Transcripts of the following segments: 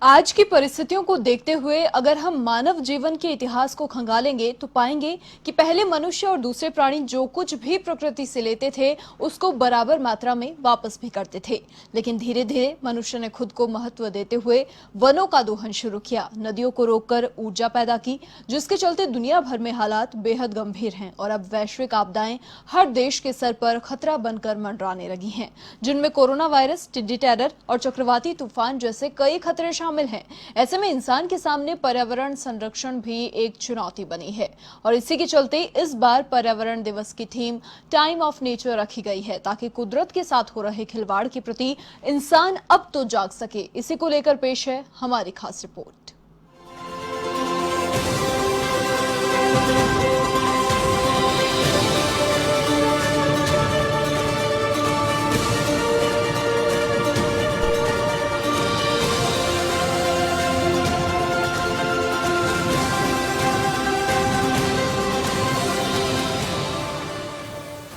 आज की परिस्थितियों को देखते हुए अगर हम मानव जीवन के इतिहास को खंगालेंगे तो पाएंगे कि पहले मनुष्य और दूसरे प्राणी जो कुछ भी प्रकृति से लेते थे उसको बराबर मात्रा में वापस भी करते थे। लेकिन धीरे धीरे मनुष्य ने खुद को महत्व देते हुए वनों का दोहन शुरू किया, नदियों को रोककर ऊर्जा पैदा की, जिसके चलते दुनिया भर में हालात बेहद गंभीर हैं और अब वैश्विक आपदाएं हर देश के सर पर खतरा बनकर मंडराने लगी हैं, जिनमें कोरोना वायरस, टिड्डी टेरर और चक्रवाती तूफान जैसे कई खतरे शामिल हैं। ऐसे में इंसान के सामने पर्यावरण संरक्षण भी एक चुनौती बनी है और इसी के चलते इस बार पर्यावरण दिवस की थीम टाइम ऑफ नेचर रखी गई है, ताकि कुदरत के साथ हो रहे खिलवाड़ के प्रति इंसान अब तो जाग सके। इसी को लेकर पेश है हमारी खास रिपोर्ट।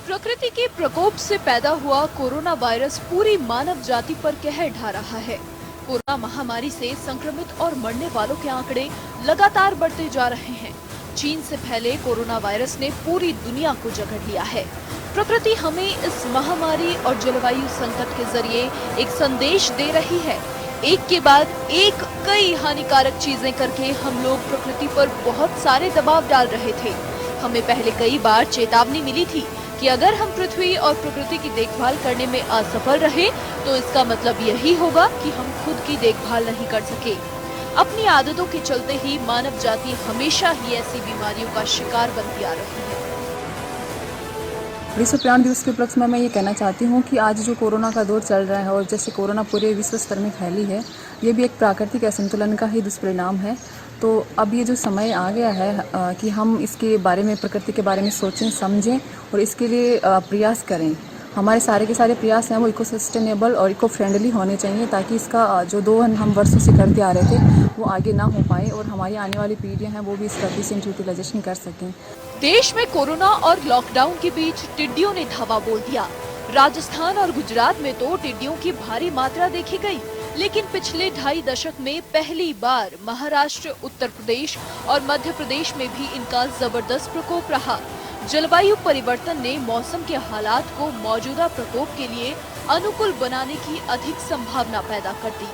प्रकृति के प्रकोप से पैदा हुआ कोरोना वायरस पूरी मानव जाति पर कहर ढा रहा है। कोरोना महामारी से संक्रमित और मरने वालों के आंकड़े लगातार बढ़ते जा रहे हैं। चीन से फैले कोरोना वायरस ने पूरी दुनिया को जकड़ लिया है। प्रकृति हमें इस महामारी और जलवायु संकट के जरिए एक संदेश दे रही है। एक के बाद एक कई हानिकारक चीजें करके हम लोग प्रकृति पर बहुत सारे दबाव डाल रहे थे। हमें पहले कई बार चेतावनी मिली थी कि अगर हम पृथ्वी और प्रकृति की देखभाल करने में असफल रहे तो इसका मतलब यही होगा कि हम खुद की देखभाल नहीं कर सके। अपनी आदतों के चलते ही मानव जाति हमेशा ही ऐसी बीमारियों का शिकार बनती आ रही है। विश्व प्राण दिवस के उपलक्ष्य में मैं ये कहना चाहती हूँ कि आज जो कोरोना का दौर चल रहा है और जैसे कोरोना पूरे विश्व स्तर में फैली है, ये भी एक प्राकृतिक असंतुलन का ही दुष्परिणाम है। तो अब ये जो समय आ गया है कि हम इसके बारे में, प्रकृति के बारे में सोचें, समझें और इसके लिए प्रयास करें। हमारे सारे के सारे प्रयास हैं वो इको सस्टेनेबल और इको फ्रेंडली होने चाहिए, ताकि इसका जो दोहन हम वर्षों से करते आ रहे थे वो आगे ना हो पाए और हमारी आने वाली पीढ़ियां हैं वो भी इसका एफिशिएंट यूटिलाइजेशन कर सकें। देश में कोरोना और लॉकडाउन के बीच टिड्डियों ने धावा बोल दिया। राजस्थान और गुजरात में तो टिड्डियों की भारी मात्रा देखी गई, लेकिन पिछले 2.5 दशक में पहली बार महाराष्ट्र, उत्तर प्रदेश और मध्य प्रदेश में भी इनका जबरदस्त प्रकोप रहा। जलवायु परिवर्तन ने मौसम के हालात को मौजूदा प्रकोप के लिए अनुकूल बनाने की अधिक संभावना पैदा कर दी।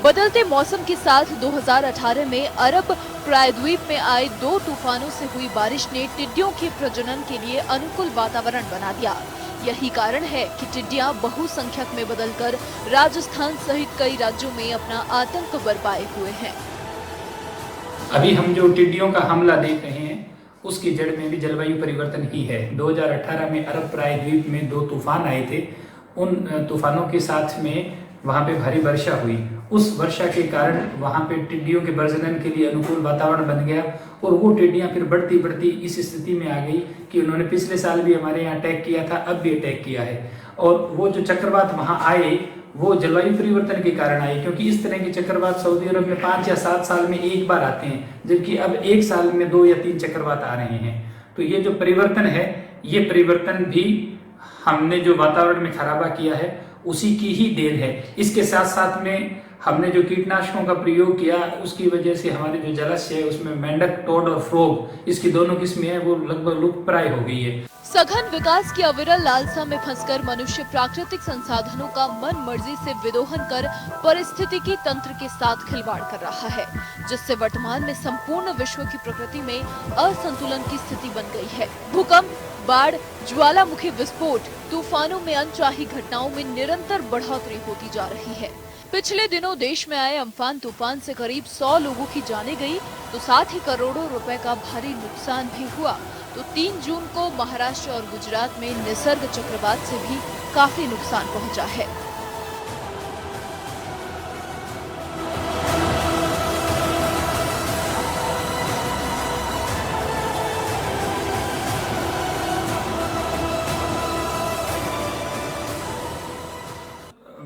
बदलते मौसम के साथ 2018 में अरब प्रायद्वीप में आए 2 तूफानों से हुई बारिश ने टिड्डियों के प्रजनन के लिए अनुकूल वातावरण बना दिया। यही कारण है कि टिड्डियां बहुसंख्यक में बदलकर राजस्थान सहित कई राज्यों में अपना आतंक बरपाए हुए हैं। अभी हम जो टिड्डियों का हमला देख रहे हैं उसकी जड़ में भी जलवायु परिवर्तन ही है। 2018 में अरब प्रायद्वीप में 2 तूफान आए थे। उन तूफानों के साथ में वहाँ पे भारी वर्षा हुई। उस वर्षा के कारण वहाँ पे टिड्डियों के प्रजनन के लिए अनुकूल वातावरण बन गया और वो टिड्डियाँ फिर बढ़ती बढ़ती इस स्थिति में आ गई कि उन्होंने पिछले साल भी हमारे यहाँ अटैक किया था, अब भी अटैक किया है। और वो जो चक्रवात वहाँ आए वो जलवायु परिवर्तन के कारण आए, क्योंकि इस तरह के चक्रवात सऊदी अरब में 5 या 7 साल में एक बार आते हैं, जबकि अब 1 साल में 2 या 3 चक्रवात आ रहे हैं। तो ये जो परिवर्तन है, ये परिवर्तन भी हमने जो वातावरण में खराबा किया है उसी की ही देन है। इसके साथ साथ में हमने जो कीटनाशकों का प्रयोग किया उसकी वजह से हमारे जो जलाशय है उसमें मेंढक, टोड और फ्रॉग, इसकी दोनों किस्में हैं वो लगभग लुप्तप्राय हो गई है। सघन विकास की अविरल लालसा में फंसकर मनुष्य प्राकृतिक संसाधनों का मन मर्जी से विदोहन कर पारिस्थितिकी तंत्र के साथ खिलवाड़ कर रहा है, जिससे वर्तमान में संपूर्ण विश्व की प्रकृति में असंतुलन की स्थिति बन गई है। भूकंप, बाढ़, ज्वालामुखी विस्फोट, तूफानों में अनचाही घटनाओं में निरंतर बढ़ोतरी होती जा रही है। पिछले दिनों देश में आए अम्फान तूफान से करीब 100 लोगों की जानें गई, तो साथ ही करोड़ों रुपए का भारी नुकसान भी हुआ। तो 3 जून को महाराष्ट्र और गुजरात में निसर्ग चक्रवात से भी काफी नुकसान पहुंचा है।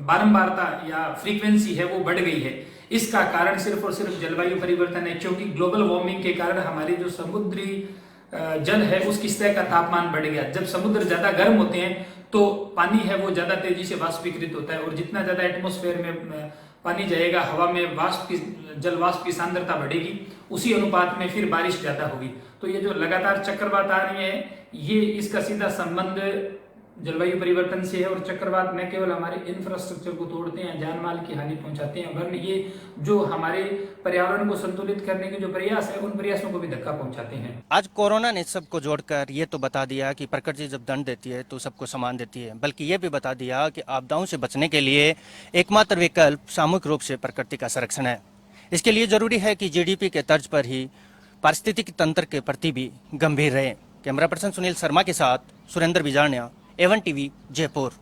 बारंबारता या फ्रीक्वेंसी है वो बढ़ गई है। इसका कारण सिर्फ और सिर्फ जलवायु परिवर्तन है, क्योंकि ग्लोबल वार्मिंग के कारण हमारी जो समुद्री जल है उसकी सतह का तापमान बढ़ गया। जब समुद्र ज्यादा गर्म होते हैं तो पानी है वो ज्यादा तेजी से वाष्पीकृत होता है और जितना ज्यादा एटमॉस्फेयर में पानी जाएगा, हवा में जल वाष्प की सांद्रता बढ़ेगी, उसी अनुपात में फिर बारिश ज्यादा होगी। तो ये जो लगातार चक्रवात आ रहे हैं, ये इसका सीधा संबंध जलवायु परिवर्तन से है। और चक्रवात न केवल हमारे इंफ्रास्ट्रक्चर को तोड़ते हैं, जान माल की हानि पहुंचाते हैं, वरन ये जो हमारे पर्यावरण को संतुलित करने के जो प्रयास है, उन प्रयासों को भी धक्का पहुंचाते हैं। आज कोरोना ने सबको जोड़कर ये तो बता दिया कि प्रकृति जब दंड देती है तो सबको समान देती है, बल्कि ये भी बता दिया कि आपदाओं से बचने के लिए एकमात्र विकल्प सामूहिक रूप से प्रकृति का संरक्षण है। इसके लिए जरूरी है कि जीडीपी के तर्ज पर ही पारिस्थितिक तंत्र के प्रति भी गंभीर रहे। कैमरा पर्सन सुनील शर्मा के साथ सुरेंद्र बिजारनिया, A1 टीवी, जयपुर।